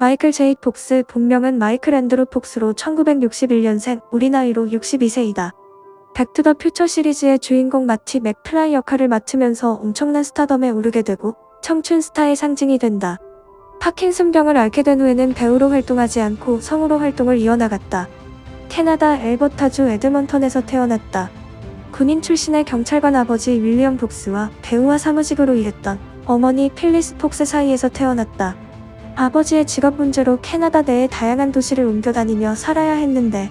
마이클 제이 폭스, 본명은 마이클 앤드루 폭스로 1961년생, 우리 나이로 62세이다. 백투더퓨처 시리즈의 주인공 마티 맥플라이 역할을 맡으면서 엄청난 스타덤에 오르게 되고 청춘 스타의 상징이 된다. 파킨슨병을 앓게 된 후에는 배우로 활동하지 않고 성우로 활동을 이어나갔다. 캐나다 엘버타주 에드먼턴에서 태어났다. 군인 출신의 경찰관 아버지 윌리엄 폭스와 배우와 사무직으로 일했던 어머니 필리스 폭스 사이에서 태어났다. 아버지의 직업 문제로 캐나다 내의 다양한 도시를 옮겨다니며 살아야 했는데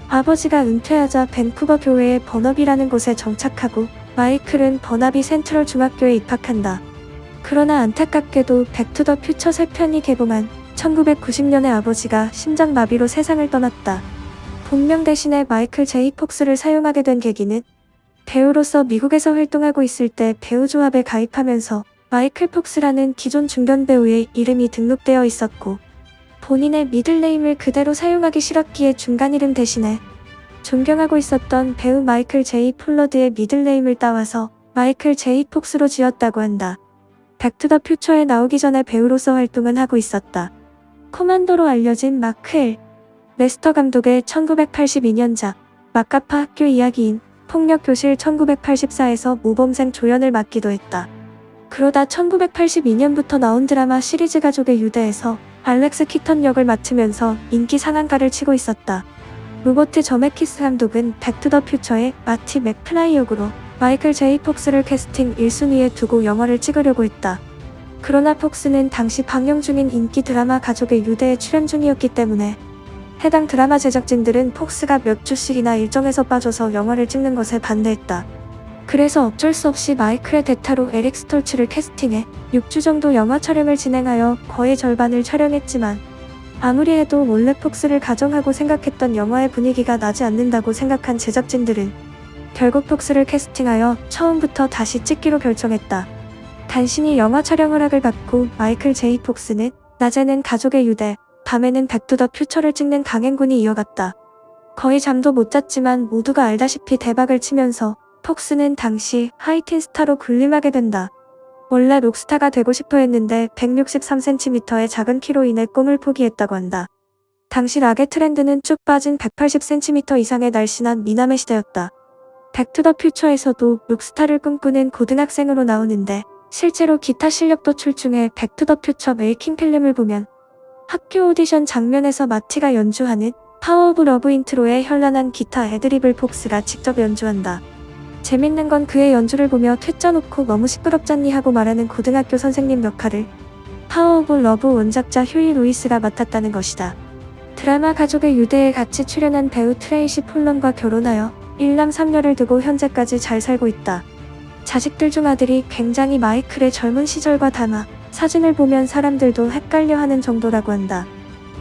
아버지가 은퇴하자 밴쿠버 교외의 버너비라는 곳에 정착하고 마이클은 버나비 센트럴 중학교에 입학한다. 그러나 안타깝게도 백투더퓨처 3편이 개봉한 1990년에 아버지가 심장마비로 세상을 떠났다. 본명 대신에 마이클 제이 폭스를 사용하게 된 계기는 배우로서 미국에서 활동하고 있을 때 배우조합에 가입하면서 마이클 폭스라는 기존 중견 배우의 이름이 등록되어 있었고 본인의 미들네임을 그대로 사용하기 싫었기에 중간 이름 대신에 존경하고 있었던 배우 마이클 제이 폴러드의 미들네임을 따와서 마이클 제이 폭스로 지었다고 한다. 백투더퓨처에 나오기 전에 배우로서 활동은 하고 있었다. 코만도로 알려진 마크 엘. 레스터 감독의 1982년작 마카파 학교 이야기인 폭력교실 1984에서 모범생 조연을 맡기도 했다. 그러다 1982년부터 나온 드라마 시리즈 가족의 유대에서 알렉스 키턴 역을 맡으면서 인기 상한가를 치고 있었다. 로버트 저메키스 감독은 백투더퓨처의 마티 맥플라이 역으로 마이클 제이 폭스를 캐스팅 1순위에 두고 영화를 찍으려고 했다. 그러나 폭스는 당시 방영 중인 인기 드라마 가족의 유대에 출연 중이었기 때문에 해당 드라마 제작진들은 폭스가 몇 주씩이나 일정에서 빠져서 영화를 찍는 것에 반대했다. 그래서 어쩔 수 없이 마이클의 대타로 에릭 스톨츠를 캐스팅해 6주 정도 영화 촬영을 진행하여 거의 절반을 촬영했지만 아무리 해도 원래 폭스를 가정하고 생각했던 영화의 분위기가 나지 않는다고 생각한 제작진들은 결국 폭스를 캐스팅하여 처음부터 다시 찍기로 결정했다. 간신히 영화 촬영 허락을 받고 마이클 제이 폭스는 낮에는 가족의 유대, 밤에는 백투더퓨처를 찍는 강행군이 이어갔다. 거의 잠도 못 잤지만 모두가 알다시피 대박을 치면서 폭스는 당시 하이틴 스타로 군림하게 된다. 원래 록스타가 되고 싶어 했는데 163cm의 작은 키로 인해 꿈을 포기했다고 한다. 당시 락의 트렌드는 쭉 빠진 180cm 이상의 날씬한 미남의 시대였다. 백투더퓨처에서도 록스타를 꿈꾸는 고등학생으로 나오는데 실제로 기타 실력도 출중해 백투더퓨처 메이킹 필름을 보면 학교 오디션 장면에서 마티가 연주하는 파워 오브 러브 인트로의 현란한 기타 애드립을 폭스가 직접 연주한다. 재밌는 건 그의 연주를 보며 퇴짜 놓고 너무 시끄럽잖니 하고 말하는 고등학교 선생님 역할을 파워 오브 러브 원작자 휴이 루이스가 맡았다는 것이다. 드라마 가족의 유대에 같이 출연한 배우 트레이시 폴런과 결혼하여 1남 3녀를 두고 현재까지 잘 살고 있다. 자식들 중 아들이 굉장히 마이클의 젊은 시절과 닮아 사진을 보면 사람들도 헷갈려하는 정도라고 한다.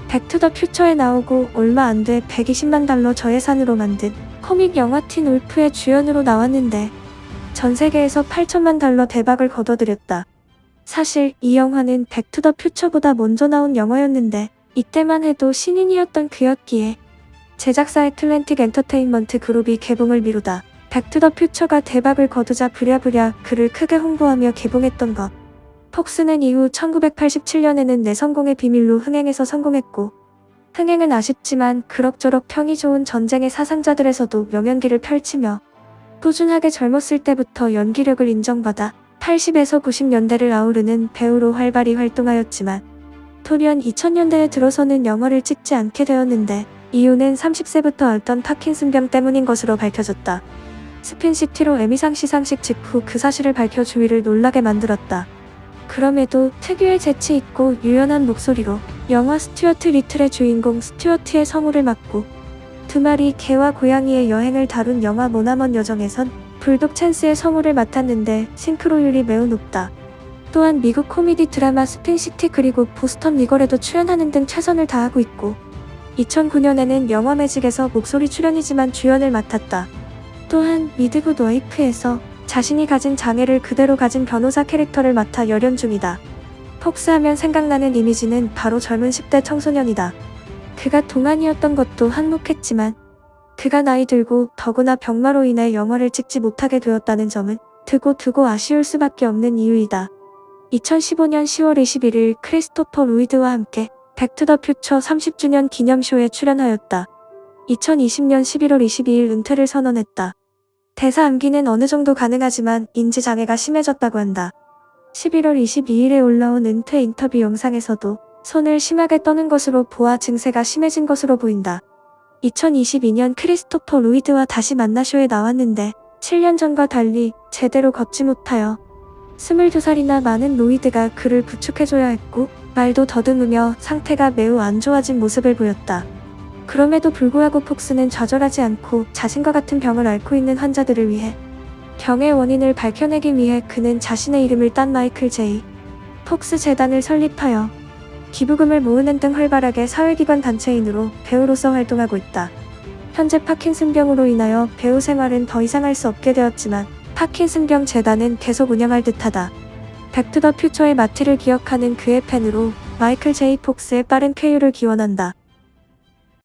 백투더퓨처에 나오고 얼마 안 돼 120만 달러 저예산으로 만든 코믹 영화 틴 울프의 주연으로 나왔는데 전 세계에서 8천만 달러 대박을 거둬들였다. 사실 이 영화는 백투더퓨처보다 먼저 나온 영화였는데 이때만 해도 신인이었던 그였기에 제작사 애틀랜틱 엔터테인먼트 그룹이 개봉을 미루다 백투더퓨처가 대박을 거두자 부랴부랴 그를 크게 홍보하며 개봉했던 것. 폭스는 이후 1987년에는 내 성공의 비밀로 흥행에서 성공했고 흥행은 아쉽지만 그럭저럭 평이 좋은 전쟁의 사상자들에서도 명연기를 펼치며 꾸준하게 젊었을 때부터 연기력을 인정받아 80에서 90년대를 아우르는 배우로 활발히 활동하였지만 돌연 2000년대에 들어서는 영화를 찍지 않게 되었는데 이유는 30세부터 앓던 파킨슨병 때문인 것으로 밝혀졌다. 스핀시티로 에미상 시상식 직후 그 사실을 밝혀 주위를 놀라게 만들었다. 그럼에도 특유의 재치 있고 유연한 목소리로 영화 스튜어트 리틀의 주인공 스튜어트의 성우를 맡고 두 마리 개와 고양이의 여행을 다룬 영화 모나먼 여정에선 불독 찬스의 성우를 맡았는데 싱크로율이 매우 높다. 또한 미국 코미디 드라마 스핀시티 그리고 보스턴 리걸에도 출연하는 등 최선을 다하고 있고 2009년에는 영화 매직에서 목소리 출연이지만 주연을 맡았다. 또한 미드굿 와이프에서 자신이 가진 장애를 그대로 가진 변호사 캐릭터를 맡아 열연 중이다. 폭스 하면 생각나는 이미지는 바로 젊은 10대 청소년이다. 그가 동안이었던 것도 한몫했지만 그가 나이 들고 더구나 병마로 인해 영화를 찍지 못하게 되었다는 점은 두고 아쉬울 수밖에 없는 이유이다. 2015년 10월 21일 크리스토퍼 로이드와 함께 백투더퓨처 30주년 기념쇼에 출연하였다. 2020년 11월 22일 은퇴를 선언했다. 대사 암기는 어느 정도 가능하지만 인지장애가 심해졌다고 한다. 11월 22일에 올라온 은퇴 인터뷰 영상에서도 손을 심하게 떠는 것으로 보아 증세가 심해진 것으로 보인다. 2022년 크리스토퍼 로이드와 다시 만나 쇼에 나왔는데 7년 전과 달리 제대로 걷지 못하여 22살이나 많은 로이드가 그를 부축해줘야 했고 말도 더듬으며 상태가 매우 안 좋아진 모습을 보였다. 그럼에도 불구하고 폭스는 좌절하지 않고 자신과 같은 병을 앓고 있는 환자들을 위해 병의 원인을 밝혀내기 위해 그는 자신의 이름을 딴 마이클 제이 폭스 재단을 설립하여 기부금을 모으는 등 활발하게 사회기관 단체인으로 배우로서 활동하고 있다. 현재 파킨슨병으로 인하여 배우 생활은 더 이상 할 수 없게 되었지만 파킨슨병 재단은 계속 운영할 듯하다. 백투더퓨처의 마티를 기억하는 그의 팬으로 마이클 제이 폭스의 빠른 쾌유를 기원한다.